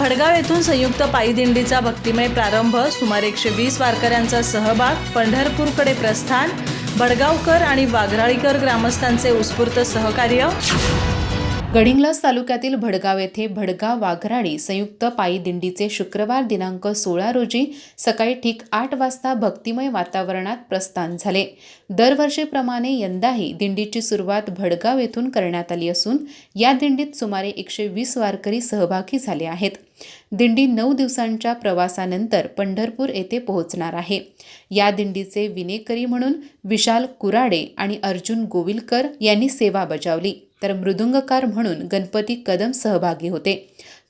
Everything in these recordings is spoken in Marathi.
भडगाव येथून संयुक्त पायी दिंडीचा भक्तिमय प्रारंभ, सुमारे 120 वारकऱ्यांचा सहभाग, पंढरपूरकडे प्रस्थान, भडगावकर आणि वाघराळीकर ग्रामस्थांचे उत्स्फूर्त सहकार्य। गडिंग्लज तालुक्यातील भडगाव येथे भडगाव वाघराळी संयुक्त पायी दिंडीचे शुक्रवार दिनांक 16 रोजी सकाळी ठीक 8 वाजता भक्तिमय वातावरणात प्रस्थान झाले। दरवर्षीप्रमाणे यंदाही दिंडीची सुरुवात भडगाव येथून करण्यात आली असून या दिंडीत सुमारे 120 वारकरी सहभागी झाले आहेत। दिंडी 9 दिवसांच्या प्रवासानंतर पंढरपूर येथे पोहोचणार आहे। या दिंडीचे विनेकरी म्हणून विशाल कुराडे आणि अर्जुन गोविलकर यांनी सेवा बजावली, तर मृदुंगकार म्हणून गणपती कदम सहभागी होते।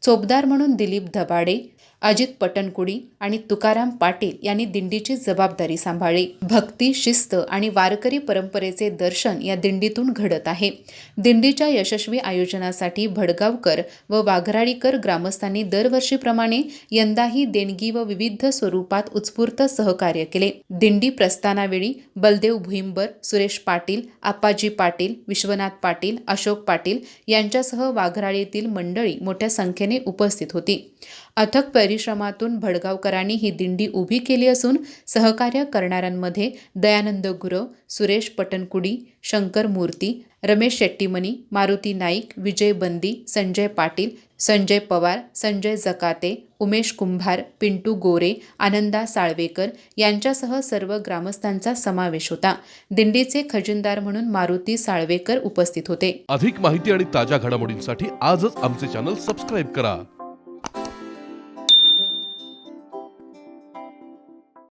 चोपदार म्हणून दिलीप धबाडे, अजित पटणकुडी आणि तुकाराम पाटील यांनी दिंडीची जबाबदारी सांभाळली। भक्ती, शिस्त आणि वारकरी परंपरेचे दर्शन या दिंडीतून घडत आहे। दिंडीच्या यशस्वी आयोजनासाठी भडगावकर व वाघराळीकर ग्रामस्थांनी दरवर्षीप्रमाणे यंदाही देणगी व विविध स्वरूपात उत्स्फूर्त सहकार्य केले। दिंडी प्रस्थानावेळी बलदेव भुईंबर, सुरेश पाटील, आप्पाजी पाटील, विश्वनाथ पाटील, अशोक पाटील यांच्यासह वाघराळीतील मंडळी मोठ्या संख्येने उपस्थित होती। अथक परिश्रमातून भडगावकरांनी ही दिंडी उभी केली असून सहकार्य करणाऱ्यांमध्ये दयानंद गुरव, सुरेश पटणकुडी, शंकर मूर्ती, रमेश शेट्टीमनी, मारुती नाईक, विजय बंदी, संजय पाटील, संजय पवार, संजय जकाते, उमेश कुंभार, पिंटू गोरे, आनंदा साळवेकर यांच्यासह सर्व ग्रामस्थांचा समावेश होता। दिंडीचे खजिनदार म्हणून मारुती साळवेकर उपस्थित होते। अधिक माहिती आणि ताज्या घडामोडींसाठी आजच आमचे चॅनल सबस्क्राइब करा।